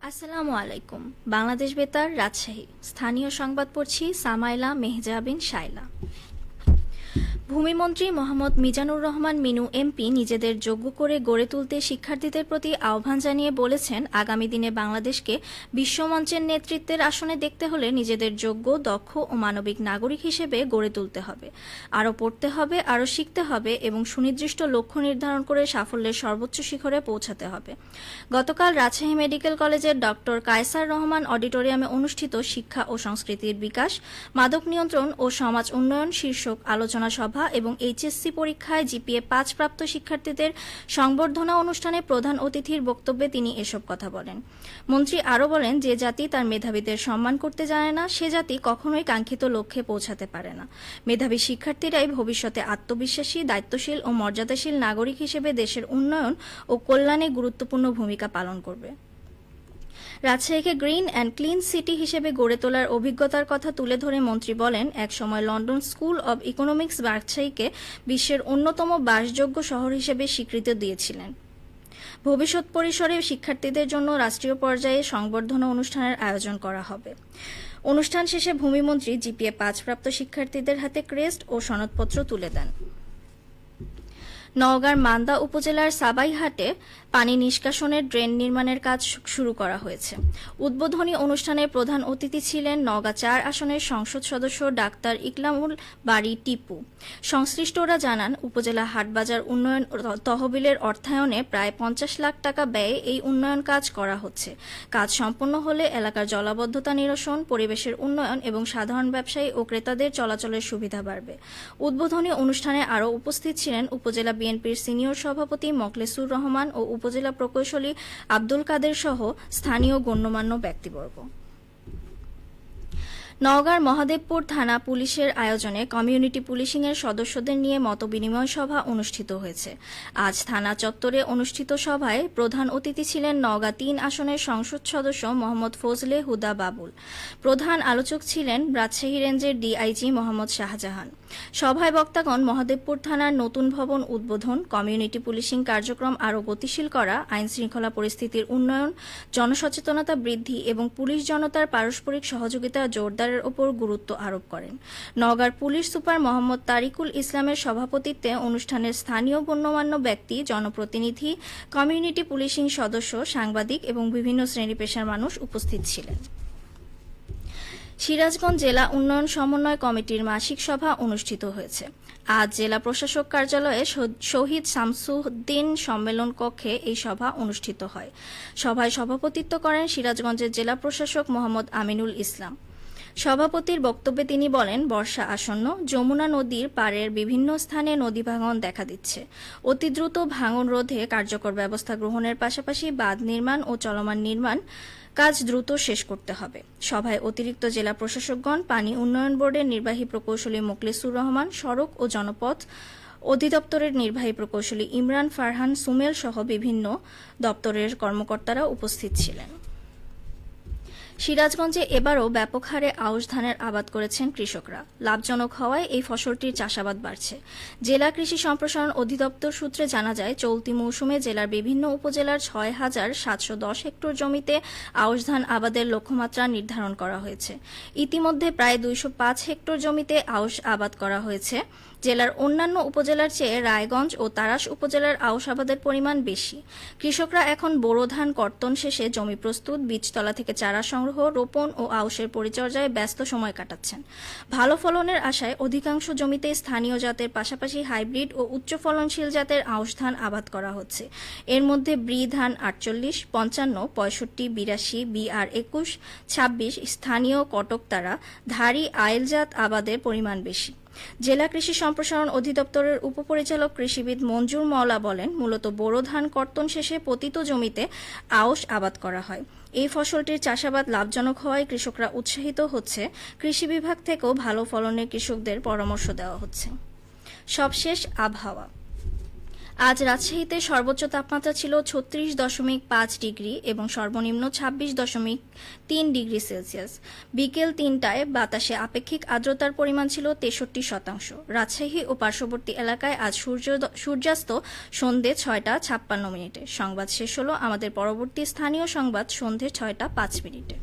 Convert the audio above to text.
আসসালামু আলাইকুম। বাংলাদেশ বেতার, রাজশাহী। স্থানীয় সংবাদ পড়ছি সামাইলা মেহজাবিন শাইলা। ভূমিমন্ত্রী মোহাম্মদ মিজানুর রহমান মিনু এমপি নিজেদের যোগ্য করে গড়ে তুলতে শিক্ষার্থীদের প্রতি আহ্বান জানিয়ে বলেছেন, আগামী দিনে বাংলাদেশকে বিশ্বমঞ্চের নেতৃত্বের আসনে দেখতে হলে নিজেদের যোগ্য, দক্ষ ও মানবিক নাগরিক হিসেবে গড়ে তুলতে হবে। আরও পড়তে হবে, আরও শিখতে হবে এবং সুনির্দিষ্ট লক্ষ্য নির্ধারণ করে সাফল্যের সর্বোচ্চ শিখরে পৌঁছাতে হবে। গতকাল রাজশাহী মেডিকেল কলেজের ডক্টর কায়সার রহমান অডিটোরিয়ামে অনুষ্ঠিত শিক্ষা ও সংস্কৃতির বিকাশ, মাদক নিয়ন্ত্রণ ও সমাজ উন্নয়ন শীর্ষক আলোচনা সভা এবং এইচএসসি পরীক্ষায় জিপিএ ৫ প্রাপ্ত শিক্ষার্থীদের সংবর্ধনা অনুষ্ঠানে প্রধান অতিথির বক্তব্যে তিনি এসব কথা বলেন। মন্ত্রী আরও বলেন, যে জাতি তার মেধাবীদের সম্মান করতে জানে না, সে জাতি কখনোই কাঙ্ক্ষিত লক্ষ্যে পৌঁছাতে পারে না। মেধাবী শিক্ষার্থীরাই ভবিষ্যতে আত্মবিশ্বাসী, দায়িত্বশীল ও মর্যাদাশীল নাগরিক হিসেবে দেশের উন্নয়ন ও কল্যাণে গুরুত্বপূর্ণ ভূমিকা পালন করবে। রাজশাহীকে গ্রিন অ্যান্ড ক্লিন সিটি হিসেবে গড়ে তোলার অভিজ্ঞতার কথা তুলে ধরে মন্ত্রী বলেন, একসময় লন্ডন স্কুল অব ইকোনমিক্স রাজশাহীকে বিশ্বের অন্যতম বাসযোগ্য শহর হিসেবে স্বীকৃতি দিয়েছিলেন। ভবিষ্যৎ পরিসরে শিক্ষার্থীদের জন্য রাষ্ট্রীয় পর্যায়ে সংবর্ধনা অনুষ্ঠানের আয়োজন করা হবে। অনুষ্ঠান শেষে ভূমিমন্ত্রী জিপিএ ৫ প্রাপ্ত শিক্ষার্থীদের হাতে ক্রেস্ট ও সনদপত্র তুলে দেন। নওগাঁর মান্দা উপজেলার সাবাইহাটে পানি নিষ্কাশনের ড্রেন নির্মাণের কাজ শুরু করা হয়েছে। উদ্বোধনী অনুষ্ঠানে প্রধান অতিথি ছিলেন নওগাঁ ৪ আসনের সংসদ সদস্য ডাক্তার ইকলামুল বারী টিপু। সংশ্লিষ্টরা জানান, উপজেলা হাটবাজার উন্নয়ন তহবিলের অর্থায়নে প্রায় ৫০ লাখ টাকা ব্যয়ে এই উন্নয়ন কাজ করা হচ্ছে। কাজ সম্পন্ন হলে এলাকার জলাবদ্ধতা নিরসন, পরিবেশের উন্নয়ন এবং সাধারণ ব্যবসায়ী ও ক্রেতাদের চলাচলের সুবিধা বাড়বে। উদ্বোধনী অনুষ্ঠানে আরও উপস্থিত ছিলেন উপজেলা বিএনপির সিনিয়র সভাপতি মোখলেসুর রহমান ও উপজেলা প্রকৌশলী আব্দুল কাদের সহ স্থানীয় গণ্যমান্য ব্যক্তিবর্গ। নওগাঁর মহাদেবপুর থানা পুলিশের আয়োজনে কমিউনিটি পুলিশিংয়ের সদস্যদের নিয়ে মতবিনিময় সভা অনুষ্ঠিত হয়েছে। আজ থানা চত্বরে অনুষ্ঠিত সভায় প্রধান অতিথি ছিলেন নওগাঁ ৩ আসনের সংসদ সদস্য মোহাম্মদ ফজলে হুদা বাবুল। প্রধান আলোচক ছিলেন রাজশাহী রেঞ্জের ডিআইজি মোহাম্মদ শাহজাহান। সভায় বক্তাগণ মহাদেবপুর থানার নতুন ভবন উদ্বোধন, কমিউনিটি পুলিশিং কার্যক্রম আরও গতিশীল করা, আইনশৃঙ্খলা পরিস্থিতির উন্নয়ন, জনসচেতনতা বৃদ্ধি এবং পুলিশ জনতার পারস্পরিক সহযোগিতা জোরদারের ওপর গুরুত্ব আরোপ করেন। নওগাঁর পুলিশ সুপার মোহাম্মদ তারিকুল ইসলামের সভাপতিত্বে অনুষ্ঠানের স্থানীয় গণ্যমান্য ব্যক্তি, জনপ্রতিনিধি, কমিউনিটি পুলিশিং সদস্য, সাংবাদিক এবং বিভিন্ন শ্রেণী পেশার মানুষ উপস্থিত ছিলেন। সিরাজগঞ্জ জেলা উন্নয়ন সমন্বয় কমিটির মাসিক সভা অনুষ্ঠিত হয়েছে। আজ জেলা প্রশাসক কার্যালয়ে শহীদ শামসুদ্দিন সম্মেলন কক্ষে এই সভা অনুষ্ঠিত হয়। সভায় সভাপতিত্ব করেন সিরাজগঞ্জের জেলা প্রশাসক মোহাম্মদ আমিনুল ইসলাম। সভাপতির বক্তব্যে তিনি বলেন, বর্ষা আসন্ন, যমুনা নদীর পাড়ের বিভিন্ন স্থানে নদী ভাঙন দেখা দিচ্ছে। অতি দ্রুত ভাঙন রোধে কার্যকর ব্যবস্থা গ্রহণের পাশাপাশি বাঁধ নির্মাণ ও চলমান নির্মাণ কাজ দ্রুত শেষ করতে হবে। সভায় অতিরিক্ত জেলা প্রশাসকগণ, পানি উন্নয়ন বোর্ডের নির্বাহী প্রকৌশলী মোখলেসুর রহমান, সড়ক ও জনপথ অধিদপ্তরের নির্বাহী প্রকৌশলী ইমরান ফারহান সুমেল সহ বিভিন্ন দপ্তরের কর্মকর্তারা উপস্থিত ছিলেন। সিরাজগঞ্জে এবারও ব্যাপক হারে আউশ ধানের আবাদ করেছেন কৃষকরা। লাভজনক হওয়ায় এই ফসলটির চাষাবাদ বাড়ছে। জেলা কৃষি সম্প্রসারণ অধিদপ্তর সূত্রে জানা যায়, চলতি মৌসুমে জেলার বিভিন্ন উপজেলার ৬,৭১০ হেক্টর জমিতে আউশ ধান আবাদের লক্ষ্যমাত্রা নির্ধারণ করা হয়েছে। ইতিমধ্যে প্রায় ২০৫ হেক্টর জমিতে আউশ আবাদ করা হয়েছে। জেলার অন্যান্য উপজেলার চেয়ে রায়গঞ্জ ও তাড়াশ উপজেলার আউশ আবাদের পরিমাণ বেশি। কৃষকরা এখন বোরো ধান কর্তন শেষে জমি প্রস্তুত, বীজতলা থেকে চারা সংগ্রহ, রোপণ ও আউশের পরিচর্যায় ব্যস্ত সময় কাটাচ্ছেন। ভালো ফলনের আশায় অধিকাংশ জমিতে স্থানীয় জাতের পাশাপাশি হাইব্রিড ও উচ্চ ফলনশীল জাতের আউশ ধান আবাদ করা হচ্ছে। এর মধ্যে ব্রি ধান ৪৮, ৫৫, ৬৫, ৮২, বিআর ২১, ২৬, স্থানীয় কটকতারা, ধারী আইলজাত আবাদের পরিমাণ বেশি। জেলা কৃষি সম্প্রসারণ অধিদপ্তরের উপপরিচালক কৃষিবিদ মঞ্জুর মওলা বলেন, মূলত বোরো ধান কর্তন শেষে পতিত জমিতে আউশ আবাদ করা হয়। এই ফসলটির চাষাবাদ লাভজনক হওয়ায় কৃষকরা উৎসাহিত হচ্ছে। কৃষি বিভাগ থেকেও ভালো ফলনের কৃষকদের পরামর্শ দেওয়া হচ্ছে। সবশেষ আবহাওয়া। আজ রাজশাহীতে সর্বোচ্চ তাপমাত্রা ছিল 36.5 ডিগ্রি এবং সর্বনিম্ন 26.3 ডিগ্রি সেলসিয়াস। বিকেল 3টায় বাতাসে আপেক্ষিক আর্দ্রতার পরিমাণ ছিল 63%। রাজশাহী ও পার্শ্ববর্তী এলাকায় আজ সূর্যাস্ত সন্ধে 6টা 56 মিনিটে। সংবাদ শেষ হলো। আমাদের পরবর্তী স্থানীয় সংবাদ সন্ধে 6টা 5 মিনিটে।